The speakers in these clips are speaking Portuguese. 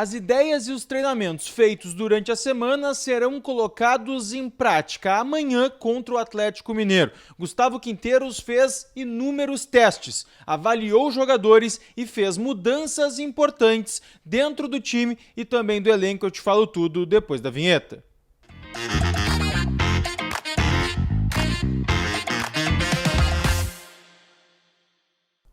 As ideias e os treinamentos feitos durante a semana serão colocados em prática amanhã contra o Atlético Mineiro. Gustavo Quinteiros fez inúmeros testes, avaliou jogadores e fez mudanças importantes dentro do time e também do elenco. Eu te falo tudo depois da vinheta.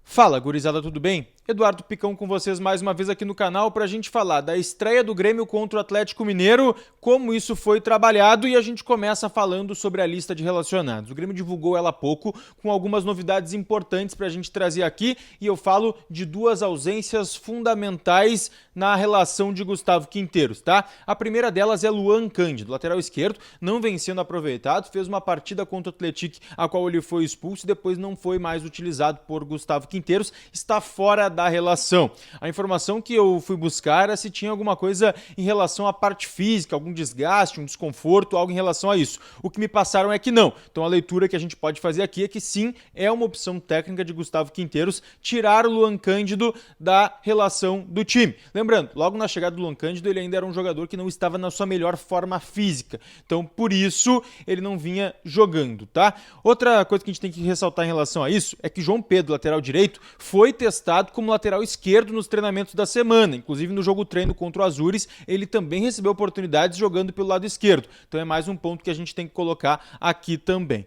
Fala, gurizada, tudo bem? Eduardo Picão com vocês mais uma vez aqui no canal para a gente falar da estreia do Grêmio contra o Atlético Mineiro, como isso foi trabalhado, e a gente começa falando sobre a lista de relacionados. O Grêmio divulgou ela há pouco, com algumas novidades importantes para a gente trazer aqui, e eu falo de duas ausências fundamentais na relação de Gustavo Quinteiros, tá? A primeira delas é Luan Cândido, lateral esquerdo, não vem sendo aproveitado, fez uma partida contra o Atlético, a qual ele foi expulso e depois não foi mais utilizado por Gustavo Quinteiros, está fora da relação. A informação que eu fui buscar era se tinha alguma coisa em relação à parte física, algum desgaste, um desconforto, algo em relação a isso. O que me passaram é que não. Então a leitura que a gente pode fazer aqui é que sim, é uma opção técnica de Gustavo Quinteiros tirar o Luan Cândido da relação do time. Lembrando, logo na chegada do Luan Cândido, ele ainda era um jogador que não estava na sua melhor forma física. Então, por isso, ele não vinha jogando, tá? Outra coisa que a gente tem que ressaltar em relação a isso é que João Pedro, lateral direito, foi testado como lateral esquerdo nos treinamentos da semana. Inclusive, no jogo treino contra o Azures, ele também recebeu oportunidades jogando pelo lado esquerdo. Então, é mais um ponto que a gente tem que colocar aqui também.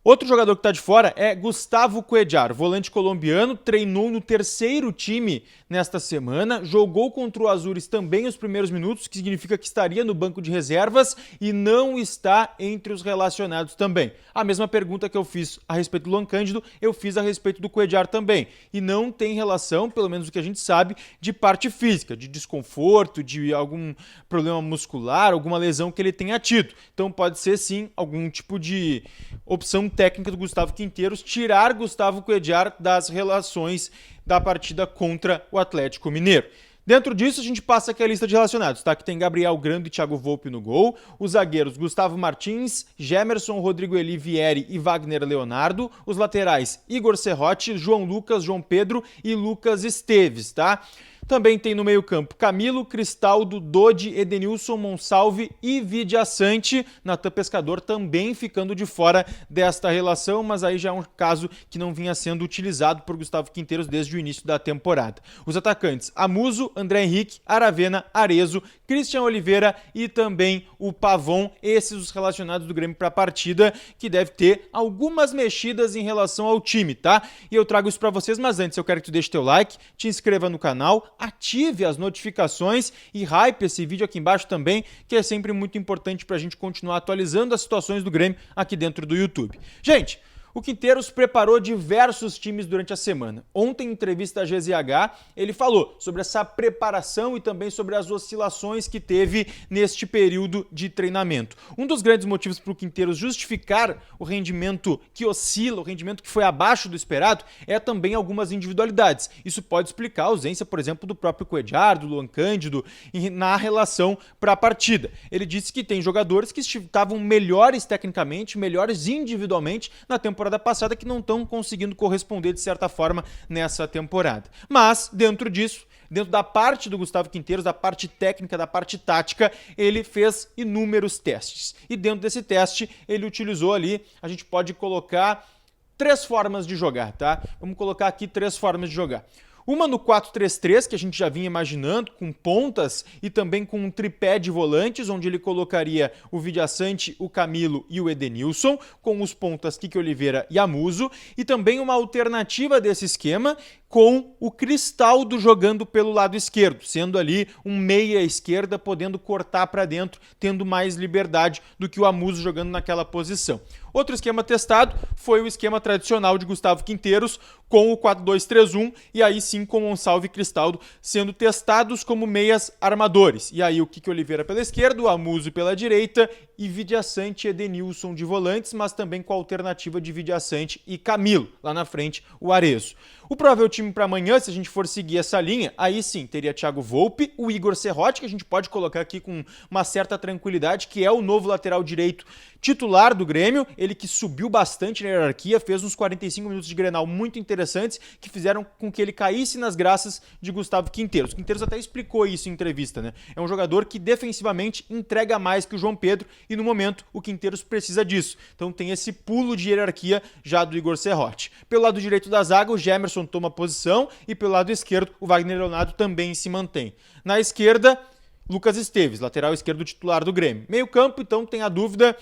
Outro jogador que está de fora é Gustavo Cuéllar, volante colombiano, treinou no terceiro time nesta semana, jogou contra o Azures também os primeiros minutos, que significa que estaria no banco de reservas e não está entre os relacionados também. A mesma pergunta que eu fiz a respeito do Luan Cândido, eu fiz a respeito do Cuéllar também. E não tem relação, pelo menos o que a gente sabe, de parte física, de desconforto, de algum problema muscular, alguma lesão que ele tenha tido. Então pode ser sim algum tipo de opção técnica do Gustavo Quinteiros, tirar Gustavo Cuéllar das relações da partida contra o Atlético Mineiro. Dentro disso, a gente passa aqui a lista de relacionados, tá? Que tem Gabriel Grando e Thiago Volpi no gol, os zagueiros Gustavo Martins, Gemerson, Rodrigo Eli Vieri e Wagner Leonardo, os laterais Igor Serrotti, João Lucas, João Pedro e Lucas Esteves, tá? Também tem no meio-campo Camilo, Cristaldo, Dodi, Edenilson, Monsalve e Vidia Sante. Natan Pescador também ficando de fora desta relação, mas aí já é um caso que não vinha sendo utilizado por Gustavo Quinteiros desde o início da temporada. Os atacantes Amuso, André Henrique, Aravena, Arezo, Christian Oliveira e também o Pavon, esses os relacionados do Grêmio para a partida, que deve ter algumas mexidas em relação ao time, tá? E eu trago isso para vocês, mas antes eu quero que tu deixe teu like, te inscreva no canal, ative as notificações e hype esse vídeo aqui embaixo também, que é sempre muito importante para a gente continuar atualizando as situações do Grêmio aqui dentro do YouTube. Gente, o Quinteiros preparou diversos times durante a semana. Ontem, em entrevista à GZH, ele falou sobre essa preparação e também sobre as oscilações que teve neste período de treinamento. Um dos grandes motivos para o Quinteiros justificar o rendimento que oscila, o rendimento que foi abaixo do esperado, é também algumas individualidades. Isso pode explicar a ausência, por exemplo, do próprio Cuéllar, do Luan Cândido, na relação para a partida. Ele disse que tem jogadores que estavam melhores tecnicamente, melhores individualmente na temporada passada, que não estão conseguindo corresponder de certa forma nessa temporada. Mas, dentro disso, dentro da parte do Gustavo Quinteiros, da parte técnica, da parte tática, ele fez inúmeros testes. E dentro desse teste, ele utilizou ali, a gente pode colocar 3 formas de jogar, tá? Vamos colocar aqui 3 formas de jogar. Uma no 4-3-3, que a gente já vinha imaginando, com pontas e também com um tripé de volantes, onde ele colocaria o Vidia Sante, o Camilo e o Edenilson, com os pontas Kiki Oliveira e Amuso, e também uma alternativa desse esquema com o Cristaldo jogando pelo lado esquerdo, sendo ali um meia esquerda, podendo cortar para dentro, tendo mais liberdade do que o Amuso jogando naquela posição. Outro esquema testado foi o esquema tradicional de Gustavo Quinteiros com o 4-2-3-1 e aí sim com Monsalve e Cristaldo sendo testados como meias armadores. E aí o Kiki Oliveira pela esquerda, o Amuso pela direita e Vidia Sante e Edenilson de volantes, mas também com a alternativa de Vidia Sante e Camilo, lá na frente o Arezo. O provável time para amanhã, se a gente for seguir essa linha, aí sim, teria Thiago Volpi, o Igor Serrotti, que a gente pode colocar aqui com uma certa tranquilidade, que é o novo lateral direito titular do Grêmio, ele que subiu bastante na hierarquia, fez uns 45 minutos de Grenal muito interessantes, que fizeram com que ele caísse nas graças de Gustavo Quinteiros. Quinteiros até explicou isso em entrevista, né? É um jogador que defensivamente entrega mais que o João Pedro e no momento o Quinteiros precisa disso. Então tem esse pulo de hierarquia já do Igor Serrotti. Pelo lado direito da zaga, o Gemerson toma posição e pelo lado esquerdo o Wagner Leonardo também se mantém. Na esquerda, Lucas Esteves, lateral esquerdo titular do Grêmio. Meio campo, então, tem a dúvida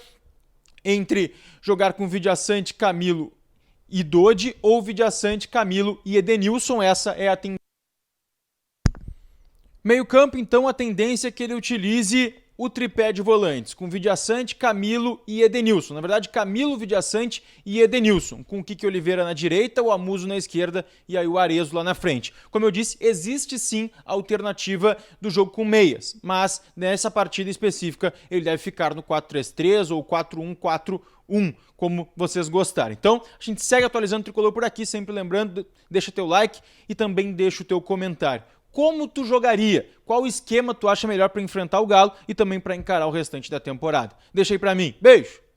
entre jogar com Vidiaçante, Camilo e Dodi ou Vidiaçante, Camilo e Edenilson. Essa é a tendência. Meio campo, então, a tendência é que ele utilize o tripé de volantes, com Vidiaçante, Camilo e Edenilson. Na verdade, Camilo, Vidiaçante e Edenilson, com o Kiki Oliveira na direita, o Amuso na esquerda e aí o Arezzo lá na frente. Como eu disse, existe sim a alternativa do jogo com meias, mas nessa partida específica ele deve ficar no 4-3-3 ou 4-1-4-1, como vocês gostarem. Então, a gente segue atualizando o Tricolor por aqui, sempre lembrando, deixa teu like e também deixa o teu comentário. Como tu jogaria? Qual esquema tu acha melhor para enfrentar o Galo e também para encarar o restante da temporada? Deixa aí para mim. Beijo!